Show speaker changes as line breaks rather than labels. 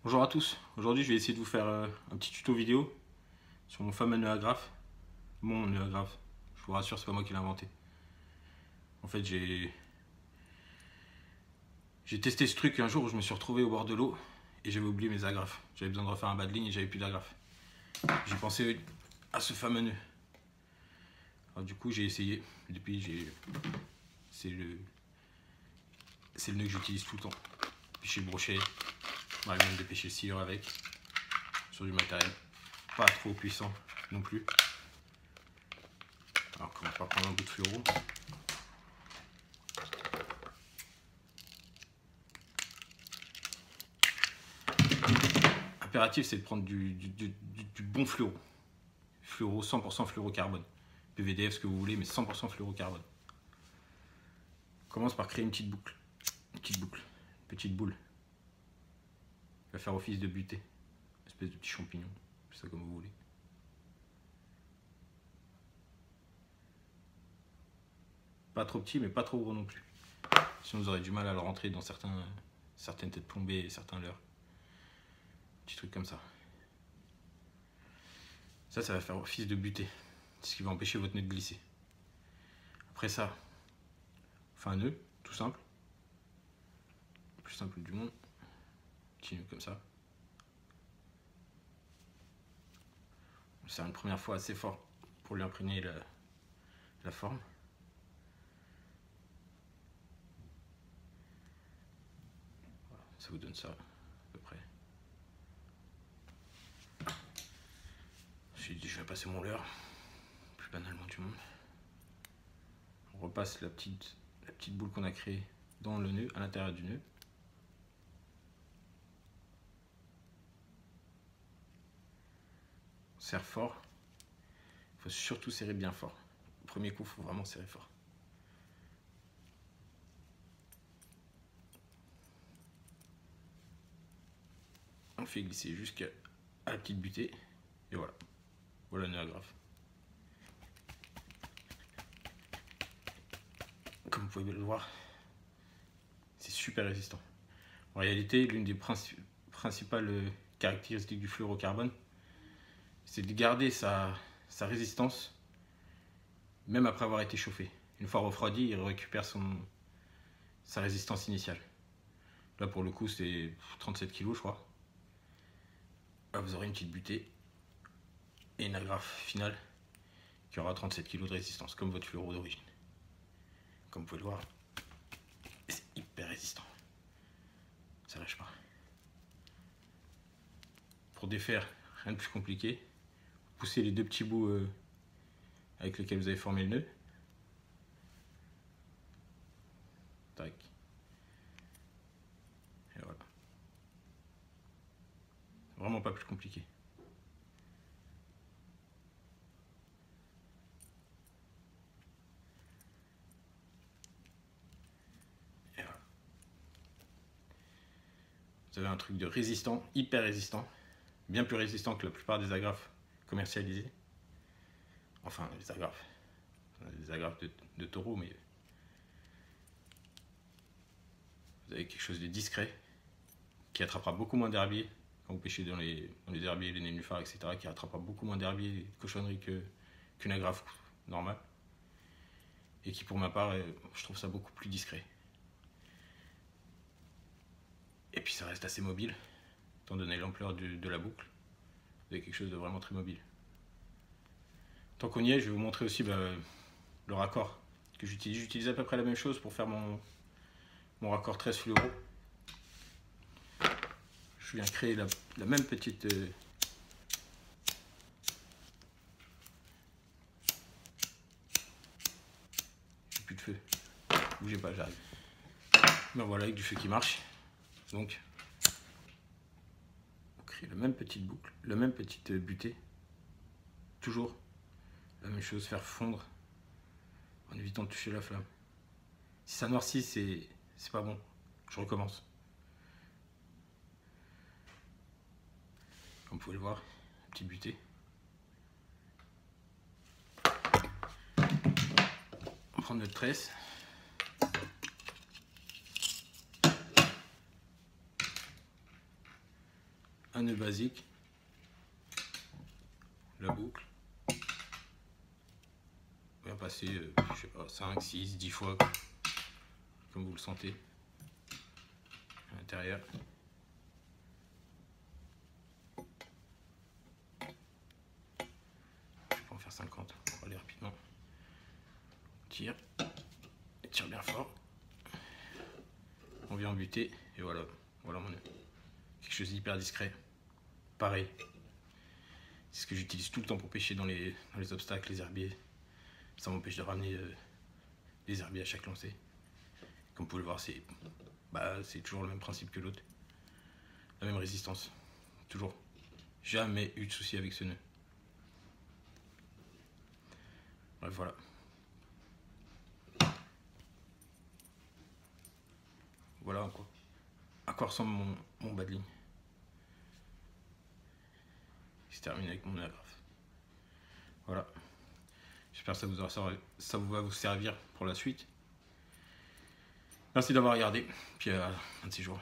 Bonjour à tous, aujourd'hui je vais essayer de vous faire un petit tuto vidéo sur mon fameux nœud agrafe. Mon nœud agrafe, je vous rassure, c'est pas moi qui l'ai inventé. En fait j'ai testé ce truc un jour où je me suis retrouvé au bord de l'eau et j'avais oublié mes agrafes. J'avais besoin de refaire un bas de ligne et j'avais plus d'agrafes. J'ai pensé à ce fameux nœud. Alors du coup j'ai essayé, depuis c'est le nœud que j'utilise tout le temps. Pêcher le brochet, on va même de pêcher le scieur avec, sur du matériel pas trop puissant non plus. Alors on commence par prendre un bout de fluoro. L'impératif c'est de prendre du bon fluoro. Fluoro 100% fluorocarbone. PVDF ce que vous voulez mais 100% fluorocarbone. On commence par créer une petite boucle. Une petite boule. Qui va faire office de butée. Une espèce de petit champignon. C'est ça comme vous voulez. Pas trop petit mais pas trop gros non plus. Sinon vous aurez du mal à le rentrer dans certaines têtes plombées et certains leurres. Petit truc comme ça. Ça va faire office de butée. C'est ce qui va empêcher votre nœud de glisser. Après ça, on fait un nœud, tout simple. Le plus simple du monde. Petit nœud comme ça. On le serre une première fois assez fort pour lui imprégner la forme. Voilà, ça vous donne ça à peu près. Je vais passer mon leurre, plus banalement du monde. On repasse la petite boule qu'on a créée dans le nœud, à l'intérieur du nœud. On serre fort. Il faut surtout serrer bien fort. Au premier coup, il faut vraiment serrer fort. On fait glisser jusqu'à la petite butée. Et voilà. Voilà le nœud agrafe. Comme vous pouvez le voir, c'est super résistant. En réalité, l'une des principales caractéristiques du fluorocarbone, c'est de garder sa résistance même après avoir été chauffé. Une fois refroidi, il récupère sa résistance initiale. Là pour le coup c'est 37 kg je crois. Là vous aurez une petite butée et une agrafe finale qui aura 37 kg de résistance comme votre fluoro d'origine. Comme vous pouvez le voir, c'est hyper résistant. Ça lâche pas. Pour défaire, rien de plus compliqué. Poussez les deux petits bouts avec lesquels vous avez formé le nœud. Tac. Et voilà. C'est vraiment pas plus compliqué. Et voilà. Vous avez un truc de résistant, hyper résistant. Bien plus résistant que la plupart des agrafes commercialisées. Enfin, les agrafes de taureau, mais vous avez quelque chose de discret qui attrapera beaucoup moins d'herbiers quand vous pêchez dans les herbiers, les nénuphars, etc. qui attrapera beaucoup moins d'herbiers et de cochonneries qu'une agrafe normale. Et qui, pour ma part, je trouve ça beaucoup plus discret. Et puis ça reste assez mobile, étant donné l'ampleur de la boucle. Vous avez quelque chose de vraiment très mobile. Tant qu'on y est, je vais vous montrer aussi le raccord que j'utilise. J'utilise à peu près la même chose pour faire mon raccord 13 fluoro. Je viens créer la même petite... J'ai plus de feu. Bougez pas, j'arrive. Ben voilà, avec du feu qui marche. Donc, on crée la même petite boucle, la même petite butée. Toujours la même chose, faire fondre en évitant de toucher la flamme. Si ça noircit, c'est pas bon. Je recommence. Comme vous pouvez le voir, petite butée. On prend notre tresse. un nœud basique, la boucle. On va passer, je sais pas, 5, 6, 10 fois, comme vous le sentez, à l'intérieur. Je vais pas en faire 50, on va aller rapidement. Tire, et tire bien fort. On vient en buter, et voilà, voilà mon nœud. Quelque chose d'hyper discret. Pareil, c'est ce que j'utilise tout le temps pour pêcher dans les obstacles, les herbiers. Ça m'empêche de ramener les herbiers à chaque lancée. Comme vous pouvez le voir, c'est toujours le même principe que l'autre. La même résistance. Toujours. Jamais eu de souci avec ce nœud. Bref, voilà. Voilà à quoi ressemble mon bas de ligne. Il se termine avec mon nœud agrafe. Voilà. J'espère que ça va vous servir pour la suite. Merci d'avoir regardé. Puis à un de ces jours.